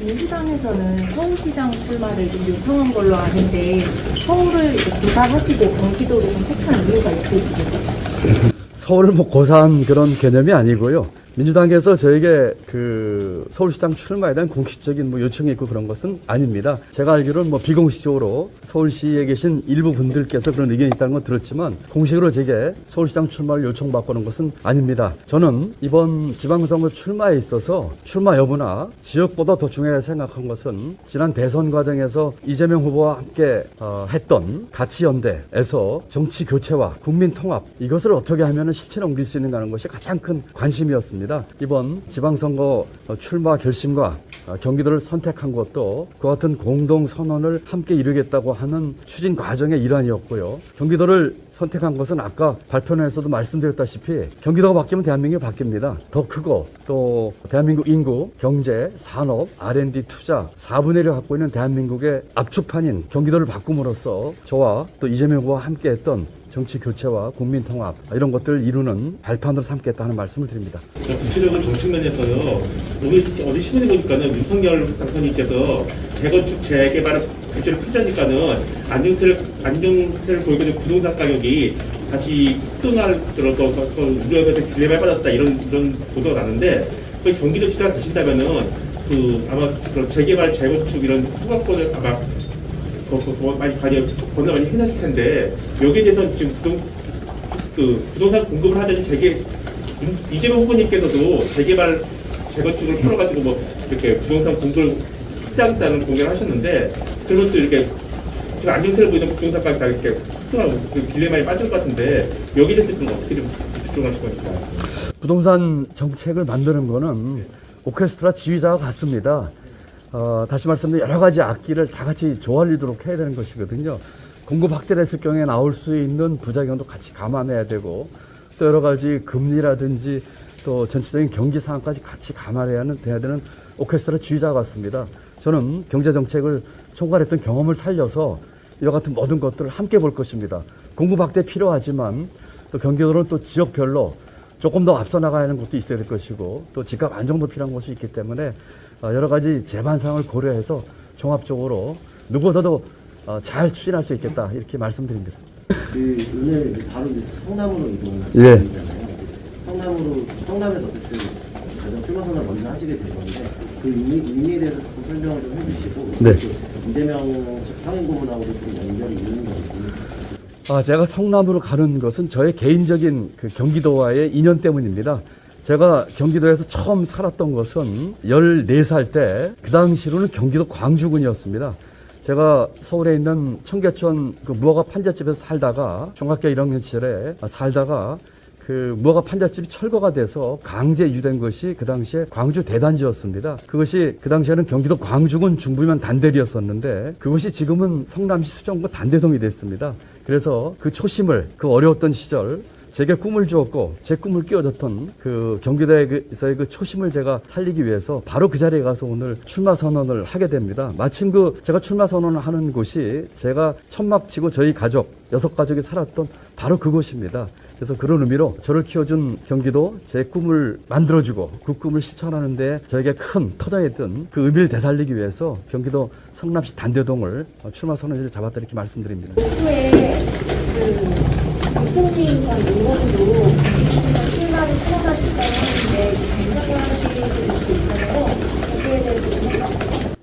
민주당에서는 서울시장 출마를 좀 요청한 걸로 아는데 서울을 고사하시고 경기도로 선택한 이유가 있으십니까? 서울을 뭐 고사한 그런 개념이 아니고요. 민주당에서 저에게 그 서울시장 출마에 대한 공식적인 뭐 요청이 있고 그런 것은 아닙니다. 제가 알기로는 뭐 비공식적으로 서울시에 계신 일부 분들께서 그런 의견이 있다는 건 들었지만 공식으로 제게 서울시장 출마를 요청받고 그런 것은 아닙니다. 저는 이번 지방선거 출마에 있어서 출마 여부나 지역보다 더 중요하게 생각한 것은 지난 대선 과정에서 이재명 후보와 함께 했던 가치연대에서 정치 교체와 국민 통합 이것을 어떻게 하면 실체로 옮길 수 있는가 하는 것이 가장 큰 관심이었습니다. 이번 지방선거 출마 결심과 경기도를 선택한 것도 그와 같은 공동선언을 함께 이루겠다고 하는 추진 과정의 일환이었고요. 경기도를 선택한 것은 아까 발표에서도 말씀드렸다시피 경기도가 바뀌면 대한민국이 바뀝니다. 더 크고 또 대한민국 인구, 경제, 산업, R&D 투자 4분의 1을 갖고 있는 대한민국의 압축판인 경기도를 바꿈으로써 저와 또 이재명 후보와 함께 했던 정치 교체와 국민 통합 이런 것들을 이루는 발판으로 삼겠다는 말씀을 드립니다. 구체적인 정책면에서요. 우리 어디 신문에 보니까는 윤석열 당선인께서 재건축 재개발 규제를 풀자니까는 안정세를 보이고 있는 부동산 가격이 다시 급등할 들어서 우려에서 딜레마에 빠졌다 이런 보도가 나는데 그 경기도 지사가 되신다면은 아마 그런 재개발 재건축 이런 허가권을 아마 많이 권한을 해놨을 텐데 여기에 대해서는 지금 부동산 공급을 하자니 이재명 후보님께서도 재개발 재건축을 풀어가지고 뭐 이렇게 부동산 공급을 확대하겠다는 공개를 하셨는데 그러면 또 이렇게 지금 안정세를 보이던 부동산 가격이 다 이렇게 급등하고 딜레마에 빠질 것 같은데 여기에 대해서 좀 어떻게 좀 집중하실 겁니까? 부동산 정책을 만드는 거는 오케스트라 지휘자와 같습니다. 다시 말씀드리면 여러 가지 악기를 다 같이 조화리도록 해야 되는 것이거든요. 공급 확대를 했을 경우에 나올 수 있는 부작용도 같이 감안해야 되고 또 여러 가지 금리라든지 또 전체적인 경기 상황까지 같이 감안해야 되는 오케스트라 지휘자 같습니다. 저는 경제정책을 총괄했던 경험을 살려서 이와 같은 모든 것들을 함께 볼 것입니다. 공급 확대 필요하지만 또 경기도는 또 지역별로 조금 더 앞서 나가야 하는 것도 있어야 될 것이고 또 집값 안정도 필요한 것이 있기 때문에 여러 가지 재반 사항을 고려해서 종합적으로 누구보다도 잘 추진할 수 있겠다 이렇게 말씀드립니다. 오늘 바로 성남으로 이동하시잖아요. 예. 성남에서 어쨌든 가장 출마 선언을 먼저 하시게 된 건데 그 의미에 대해서 조금 설명을 좀 해주시고 네. 이재명 상임고문하고도 좀 연결이 있는 건지. 제가 성남으로 가는 것은 저의 개인적인 그 경기도와의 인연 때문입니다. 제가 경기도에서 처음 살았던 것은 14살 때 그 당시로는 경기도 광주군이었습니다. 제가 서울에 있는 청계천 그 무화과 판잣집에서 살다가 중학교 1학년 시절에 살다가 그 무화과 판잣집이 철거가 돼서 강제 유된 것이 그 당시에 광주 대단지였습니다. 그것이 그 당시에는 경기도 광주군 중부면 단대리였었는데 그것이 지금은 성남시 수정구 단대동이 됐습니다. 그래서 그 초심을 그 어려웠던 시절 제게 꿈을 주었고 제 꿈을 끼워줬던 그 경기도에서의 그 초심을 제가 살리기 위해서 바로 그 자리에 가서 오늘 출마 선언을 하게 됩니다. 마침 그 제가 출마 선언을 하는 곳이 제가 천막 치고 저희 가족, 6가족이 살았던 바로 그곳입니다. 그래서 그런 의미로 저를 키워준 경기도 제 꿈을 만들어주고 그 꿈을 실천하는 데 저에게 큰 터전이었던 그 의미를 되살리기 위해서 경기도 성남시 단대동을 출마 선언을 잡았다 이렇게 말씀드립니다. 후에 유승민 전 의원도 출마를 선언하셨다고 하는데 결정을 하시는 수 있잖아요. 거기에 대해서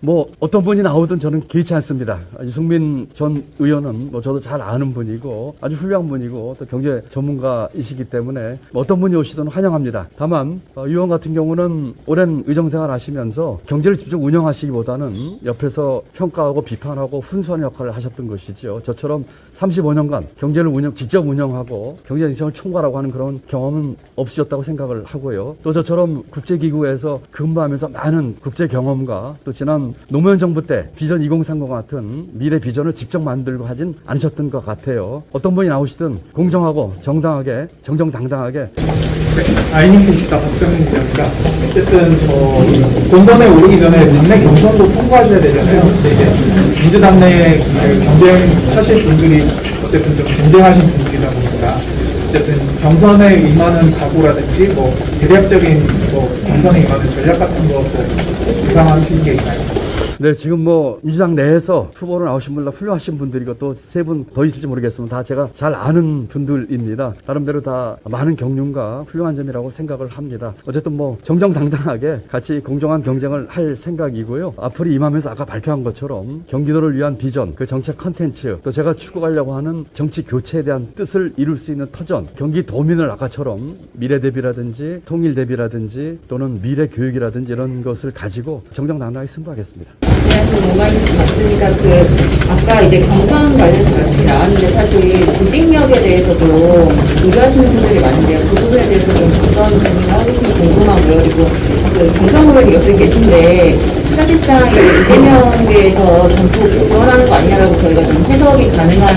뭐 어떤 분이 나오든 저는 개의치 않습니다. 유승민 전 의원은 뭐 저도 잘 아는 분이고 아주 훌륭한 분이고 또 경제 전문가이시기 때문에 뭐 어떤 분이 오시든 환영합니다. 다만 의원 같은 경우는 오랜 의정생활 하시면서 경제를 직접 운영하시기보다는 옆에서 평가하고 비판하고 훈수하는 역할을 하셨던 것이죠. 저처럼 35년간 경제를 직접 운영하고 경제정책을 총괄하고 하는 그런 경험은 없으셨다고 생각을 하고요. 또 저처럼 국제기구에서 근무하면서 많은 국제 경험과 또 지난 노무현 정부 때 비전 2030 같은 미래 비전을 직접 만들고 하진 않으셨던 것 같아요. 어떤 분이 나오시든 공정하고 정당하게 정정당당하게. 아이닉스 24 박정민 기자입니다. 어쨌든 본선에 오르기 전에 당내 경선도 통과하셔야 되잖아요. 근데 이제 민주당 내 경쟁하실 분들이 어쨌든 좀 쟁쟁하신 분들이다 보니까 어쨌든 경선에 임하는 각오라든지 뭐 대략적인 뭐 경선에 임하는 전략 같은 것도 구상하신 게 있나요? 네, 지금 뭐 민주당 내에서 후보로 나오신 분들 훌륭하신 분들이고 또 세 분 더 있을지 모르겠지만 다 제가 잘 아는 분들입니다. 나름대로 다 많은 경륜과 훌륭한 점이라고 생각을 합니다. 어쨌든 뭐 정정당당하게 같이 공정한 경쟁을 할 생각이고요. 앞으로 임하면서 아까 발표한 것처럼 경기도를 위한 비전, 그 정책 컨텐츠, 또 제가 추구하려고 하는 정치 교체에 대한 뜻을 이룰 수 있는 터전, 경기도민을 아까처럼 미래 대비라든지 통일 대비라든지 또는 미래 교육이라든지 이런 것을 가지고 정정당당하게 승부하겠습니다. 네, 오마이뉴스 맞습니다. 아까 이제 경선 관련해서 말씀이 나왔는데 사실 조직력에 대해서도 의뢰하시는 분들이 많은데요. 그 부분에 대해서 좀 어떤 고민을 하고 계신지 궁금하고요. 그리고 경선 후보님 옆에 계신데 사실상 이재명계에서 전투 지원하는 거 아니냐라고 저희가 좀 해석이 가능한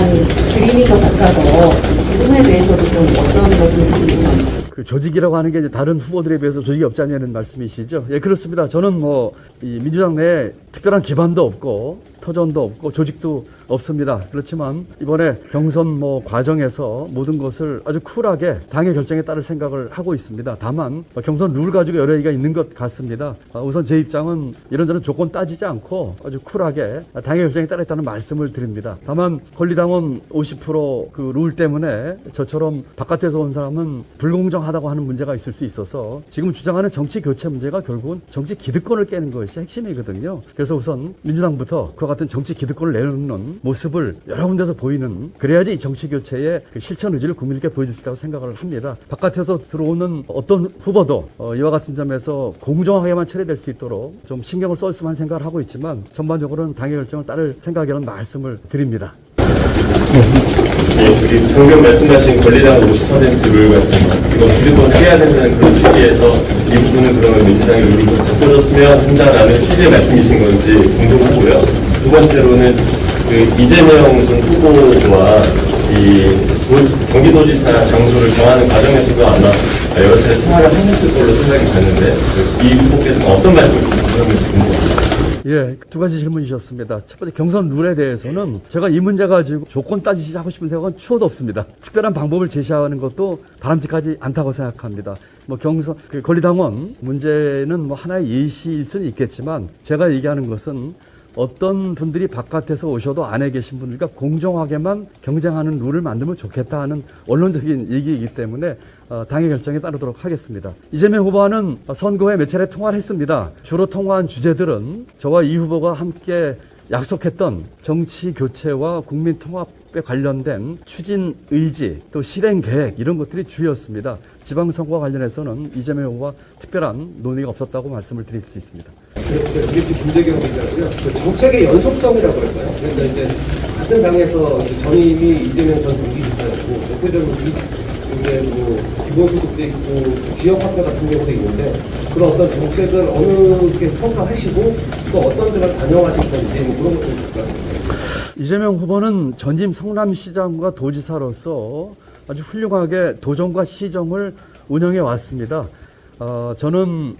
그림인 것 같아서 그 부분에 대해서도 좀 어떤 말씀을 드리고 그 조직이라고 하는 게 이제 다른 후보들에 비해서 조직이 없지 않냐는 말씀이시죠? 예, 그렇습니다. 저는 뭐 이 민주당 내에 특별한 기반도 없고 터전도 없고 조직도 없습니다. 그렇지만 이번에 경선 뭐 과정에서 모든 것을 아주 쿨하게 당의 결정에 따를 생각을 하고 있습니다. 다만 경선 룰 가지고 여러 얘기가 있는 것 같습니다. 우선 제 입장은 이런저런 조건 따지지 않고 아주 쿨하게 당의 결정에 따르겠다는 말씀을 드립니다. 다만 권리당원 50% 그 룰 때문에 저처럼 바깥에서 온 사람은 불공정하다고 하는 문제가 있을 수 있어서 지금 주장하는 정치 교체 문제가 결국은 정치 기득권을 깨는 것이 핵심이거든요. 그래서 우선 민주당부터 그와 같은 정치 기득권을 내놓는 모습을 여러 군데서 보이는, 그래야지 이 정치 교체의 그 실천 의지를 국민께 보여줄 수 있다고 생각을 합니다. 바깥에서 들어오는 어떤 후보도 이와 같은 점에서 공정하게만 처리될 수 있도록 좀 신경을 썼으면 하는 생각을 하고 있지만 전반적으로는 당의 결정을 따를 생각이라는 말씀을 드립니다. 우리 방금 말씀하신 권리당 50%를 같은 이건 기득권을 해야 된다는 그런 취지에서 이 부분은 그러면 민주당이 룰을 좀 바꿔줬으면 한다라는 취지의 말씀이신 건지 궁금하고요. 두 번째로는 그 이재명 전 후보와 이 경기도지사 장소를 정하는 과정에서도 아마 여러 차례 통화를 하셨을 걸로 생각이 드는데 이 후보께서는 어떤 말씀을 주셨는지 궁금합니다. 예, 두 가지 질문이셨습니다. 첫 번째 경선 룰에 대해서는 제가 이 문제 가지고 조건 따지시 하고 싶은 생각은 추호도 없습니다. 특별한 방법을 제시하는 것도 바람직하지 않다고 생각합니다. 뭐 경선, 그 권리당원 문제는 뭐 하나의 예시일 수는 있겠지만 제가 얘기하는 것은 어떤 분들이 바깥에서 오셔도 안에 계신 분들과 공정하게만 경쟁하는 룰을 만들면 좋겠다 하는 원론적인 얘기이기 때문에 당의 결정에 따르도록 하겠습니다. 이재명 후보와는 선거에 몇 차례 통화를 했습니다. 주로 통화한 주제들은 저와 이 후보가 함께 약속했던 정치 교체와 국민 통합에 관련된 추진 의지 또 실행 계획 이런 것들이 주였습니다. 지방선거와 관련해서는 이재명 후보와 특별한 논의가 없었다고 말씀을 드릴 수 있습니다. 이게 김재경 기자고요. 정책의 연속성이라고 그럴까요? 그러니까 이제 같은 당에서 전임이 이재명 전 경기지사였고 대표적으로 이게 뭐 기본소득도 있고 지역화폐 같은 경우도 있는데 그런 어떤 정책을 어느 게 평가하시고 또 어떤 데가 반영하실 건지 그런 것도 있을까요? 이재명 후보는 전임 성남시장과 도지사로서 아주 훌륭하게 도정과 시정을 운영해 왔습니다. 저는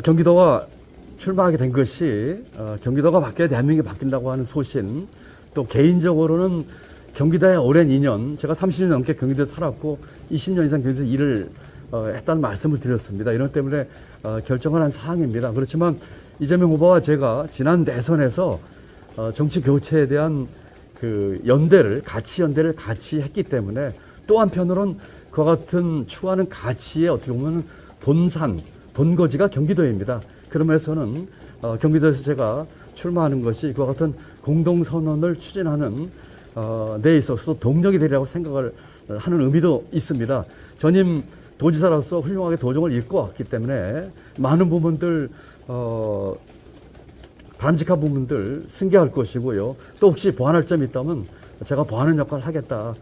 경기도가 출마하게 된 것이 경기도가 바뀌어야 대한민국이 바뀐다고 하는 소신, 또 개인적으로는 경기도의 오랜 인연, 제가 30년 넘게 경기도에 살았고 20년 이상 경기도에서 일을 했다는 말씀을 드렸습니다. 이런 때문에 결정을 한 사항입니다. 그렇지만 이재명 후보와 제가 지난 대선에서 정치 교체에 대한 그 가치 연대를 같이 했기 때문에 또 한편으로는 그와 같은 추구하는 가치의 어떻게 보면 본거지가 경기도입니다. 그런 면에서는 경기도에서 제가 출마하는 것이 그와 같은 공동선언을 추진하는 데 있어서 동력이 되리라고 생각을 하는 의미도 있습니다. 전임 도지사로서 훌륭하게 도정을 이끌고 왔기 때문에 많은 부분들 바람직한 부분들 승계할 것이고요. 또 혹시 보완할 점이 있다면 제가 보완하는 역할을 하겠다.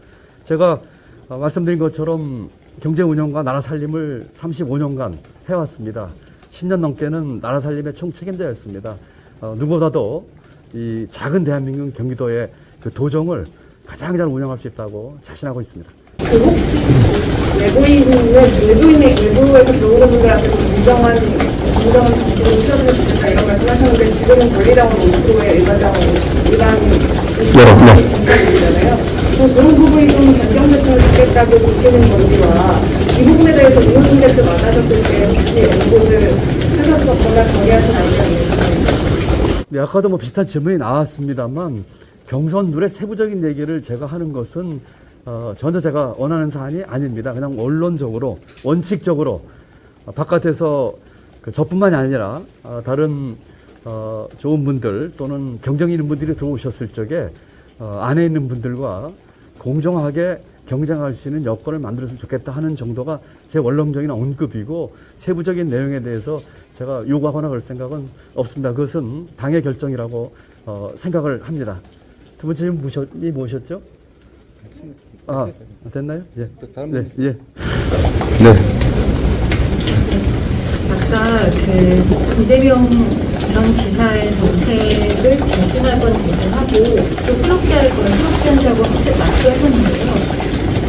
제가 말씀드린 것처럼 경제 운영과 나라 살림을 35년간 해왔습니다. 10년 넘게는 나라 살림의 총책임자였습니다. 누구보다도 이 작은 대한민국 경기도의 그 도정을 가장 잘 운영할 수 있다고 자신하고 있습니다. 혹시 외부인의 일부에서 들어오는 분들한테 공정한 정치를 펼쳐줄 수 있다 이런 말씀하셨는데 지금은 권리당원 50%에 일반당원 50%잖아요. 그런 부분이 좀 변경됐으면 좋겠다고 보시는 건지와 이 부분에 대해서 윤호중 대표 만나셨을 때 혹시 언급을 하셨었거나 정리하신 아니면 네, 아까도 뭐 비슷한 질문이 나왔습니다만 경선 룰의 세부적인 얘기를 제가 하는 것은 전혀 제가 원하는 사안이 아닙니다. 그냥 원론적으로 원칙적으로 바깥에서 저뿐만이 아니라 다른 좋은 분들 또는 경쟁 있는 분들이 들어오셨을 적에 안에 있는 분들과 공정하게 경쟁할 수 있는 여건을 만들었으면 좋겠다 하는 정도가 제 원론적인 언급이고 세부적인 내용에 대해서 제가 요구하거나 그럴 생각은 없습니다. 그것은 당의 결정이라고 생각을 합니다. 두 번째 질문이 무엇이었죠? 됐나요? 예. 네, 예. 아까 이재명 전 지사의 정책을 개선할 건 개선하고 또 새롭게 할 건 새롭게 한다고 말씀하셨는데요.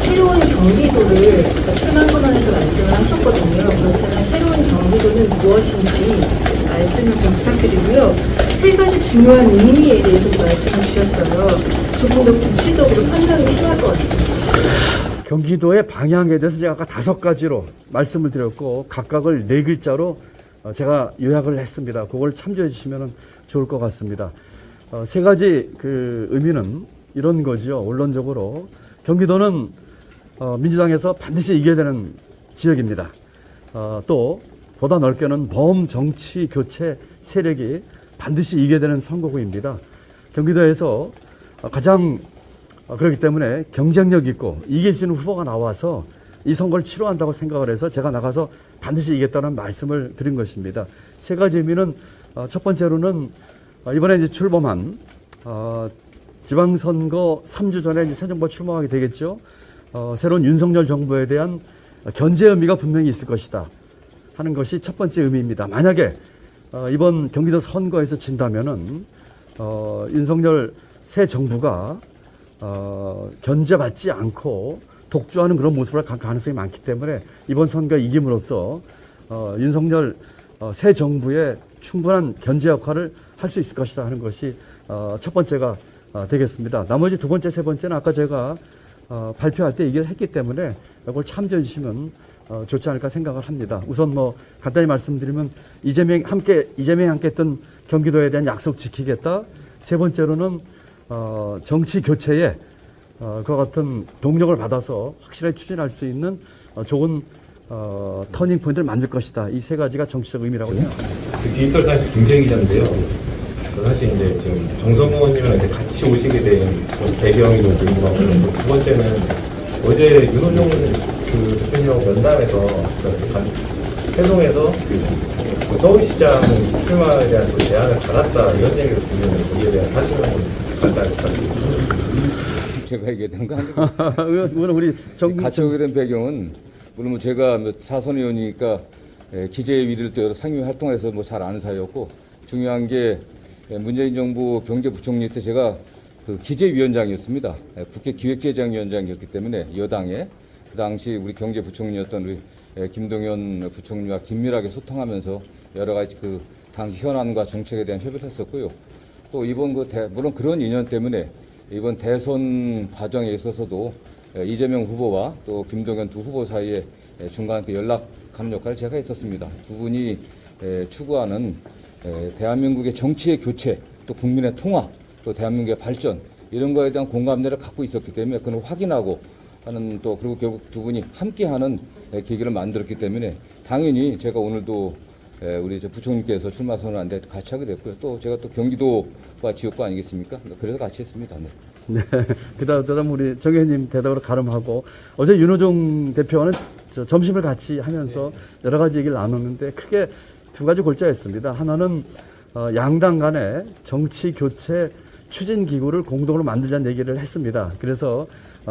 새로운 경기도를 출마 선언에서 말씀을 하셨거든요. 그렇다면 새로운 경기도는 무엇인지 말씀을 좀 부탁드리고요. 세 가지 중요한 의미에 대해서 말씀을 주셨어요. 조금 더 구체적으로 설명이 필요할 것 같습니다. 경기도의 방향에 대해서 제가 아까 5가지로 말씀을 드렸고 각각을 4글자로 제가 요약을 했습니다. 그걸 참조해 주시면 좋을 것 같습니다. 3가지 그 의미는 이런 거죠. 원론적으로 경기도는 민주당에서 반드시 이겨야 되는 지역입니다. 또 보다 넓게는 범정치 교체 세력이 반드시 이겨야 되는 선거구입니다. 경기도에서 가장 그렇기 때문에 경쟁력 있고 이길 수 있는 후보가 나와서 이 선거를 치러한다고 생각을 해서 제가 나가서 반드시 이겼다는 말씀을 드린 것입니다. 3가지 의미는 첫 번째로는 이번에 이제 출범한 지방선거 3주 전에 이제 새 정부가 출범하게 되겠죠. 새로운 윤석열 정부에 대한 견제 의미가 분명히 있을 것이다 하는 것이 첫 번째 의미입니다. 만약에 이번 경기도 선거에서 진다면은 윤석열 새 정부가 견제받지 않고 독주하는 그런 모습을 갈 가능성이 많기 때문에 이번 선거 이김으로써 윤석열 새 정부의 충분한 견제 역할을 할 수 있을 것이다 하는 것이 첫 번째가 되겠습니다. 나머지 두 번째, 세 번째는 아까 제가 발표할 때 얘기를 했기 때문에 이걸 참조해 주시면 좋지 않을까 생각을 합니다. 우선 뭐 간단히 말씀드리면 이재명이 함께 했던 경기도에 대한 약속 지키겠다. 세 번째로는 정치 교체에 그와 같은 동력을 받아서 확실하게 추진할 수 있는 좋은 터닝 포인트를 만들 것이다. 이 3가지가 정치적 의미라고 생각합니다. 디지털 사이트 김세희 기자인데요. 사실 이제 지금 정성호 의원님이랑 이제 같이 오시게 된 배경이 좀 궁금하고, 두 번째는 어제 윤호중 대통령 면담에서 회동에서 그 서울시장 출마에 대한 그 제안을 받았다 이런 얘기를 들으면 거기에 대한 사실은 간단히 부탁드립니다. 제가 얘기해야 되는 거 아니고 우리 같이 오게 된 배경은 물론 제가 사선 의원이니까 기재의 위를 또 여러 상임 활동을 해서 잘 아는 사이였고, 중요한 게 문재인 정부 경제부총리 때 제가 그 기재위원장이었습니다. 국회 기획재정위원장이었기 때문에 여당에 그 당시 우리 경제부총리였던 우리 김동연 부총리와 긴밀하게 소통하면서 여러 가지 그 당시 현안과 정책에 대한 협의를 했었고요. 또 이번 물론 그런 인연 때문에 이번 대선 과정에 있어서도 이재명 후보와 또 김동연 두 후보 사이에 중간 연락하는 역할을 제가 했었습니다. 두 분이 추구하는 대한민국의 정치의 교체, 또 국민의 통합, 또 대한민국의 발전 이런 거에 대한 공감대를 갖고 있었기 때문에 그걸 확인하고 하는 또 그리고 결국 두 분이 함께하는 계기를 만들었기 때문에 당연히 제가 오늘도 우리 부총리께서 출마 선언하는데 같이 하게 됐고요. 또 제가 또 경기도가 지역구 아니겠습니까? 그래서 같이 했습니다. 네. 그다음 우리 정 의원님 대답으로 가름하고 어제 윤호중 대표와는 점심을 같이 하면서 여러 가지 얘기를 나눴는데 크게 2가지 골자였습니다. 하나는 양당 간의 정치 교체 추진 기구를 공동으로 만들자는 얘기를 했습니다. 그래서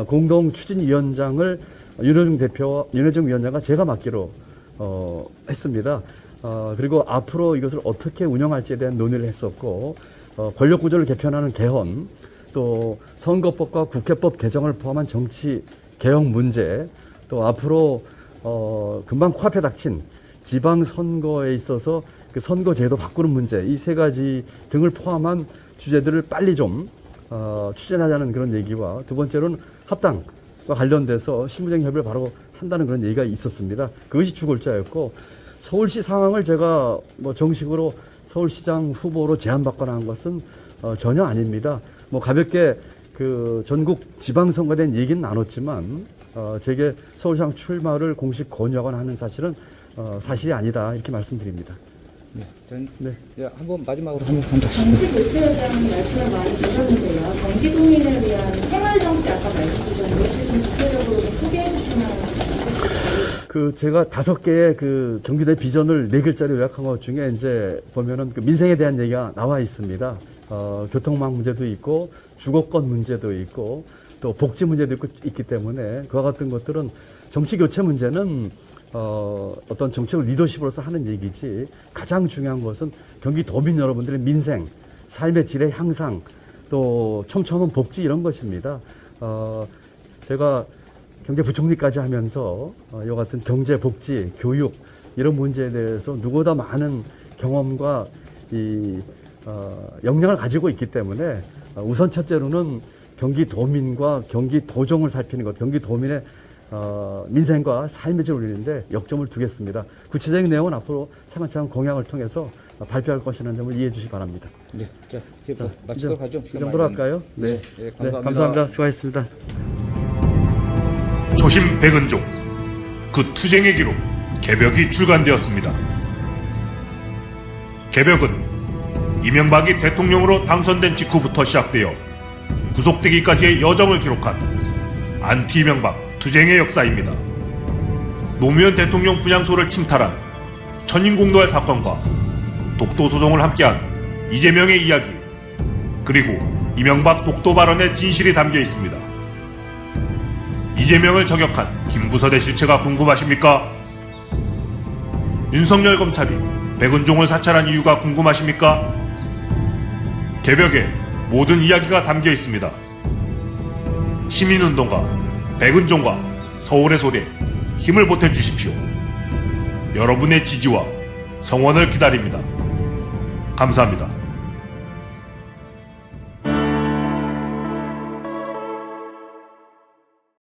공동 추진위원장을 윤호중 위원장과 제가 맡기로 했습니다. 그리고 앞으로 이것을 어떻게 운영할지에 대한 논의를 했었고, 권력 구조를 개편하는 개헌, 또 선거법과 국회법 개정을 포함한 정치 개혁 문제, 또 앞으로 금방 코앞에 닥친 지방선거에 있어서 그 선거제도 바꾸는 문제, 이 세 가지 등을 포함한 주제들을 빨리 좀 추진하자는 그런 얘기와, 두 번째로는 합당과 관련돼서 실무적인 협의를 바로 한다는 그런 얘기가 있었습니다. 그것이 주골자였고, 서울시 상황을 제가 뭐 정식으로 서울시장 후보로 제안받거나 한 것은 전혀 아닙니다. 뭐 가볍게 그 전국 지방선거에 대한 얘기는 나눴지만 제게 서울시장 출마를 공식 권유하거나 하는 사실은 사실이 아니다, 이렇게 말씀드립니다. 네. 한번 마지막으로 한번 더. 정치 교체회장 말씀을 많이 주셨는데요. 경기도민을 위한 생활정치 아까 말씀 주셨는데 혹시 좀 구체적으로 좀 소개해 주시면. 그 제가 5개의 그 경기도의 비전을 4글자로 요약한 것 중에 이제 보면은 그 민생에 대한 얘기가 나와 있습니다. 교통망 문제도 있고 주거권 문제도 있고 또 복지 문제도 있기 때문에 그와 같은 것들은 정치 교체 문제는 어떤 정치적 리더십으로서 하는 얘기지, 가장 중요한 것은 경기도민 여러분들의 민생, 삶의 질의 향상, 또 촘촘한 복지, 이런 것입니다. 제가 경제부총리까지 하면서 이와 같은 경제, 복지, 교육 이런 문제에 대해서 누구보다 많은 경험과 역량을 가지고 있기 때문에 우선 첫째로는 경기도민과 경기도정을 살피는 것, 경기도민의 민생과 삶의 질을 올리는데 역점을 두겠습니다. 구체적인 내용은 앞으로 차근차근 공약을 통해서 발표할 것이라는 점을 이해해 주시기 바랍니다. 네. 자, 이제 마치도록 하죠. 이 정도로 할까요? 네. 감사합니다. 감사합니다. 수고하셨습니다. 초심 백은종, 그 투쟁의 기록 개벽이 출간되었습니다. 개벽은 이명박이 대통령으로 당선된 직후부터 시작되어 구속되기까지의 여정을 기록한 안티 이명박 투쟁의 역사입니다. 노무현 대통령 분향소를 침탈한 천인공노할 사건과 독도 소송을 함께한 이재명의 이야기, 그리고 이명박 독도 발언의 진실이 담겨 있습니다. 이재명을 저격한 김부선의 실체가 궁금하십니까? 윤석열 검찰이 백은종을 사찰한 이유가 궁금하십니까? 개벽에 모든 이야기가 담겨 있습니다. 시민운동가 백은종과 서울의 소리에 힘을 보태주십시오. 여러분의 지지와 성원을 기다립니다. 감사합니다.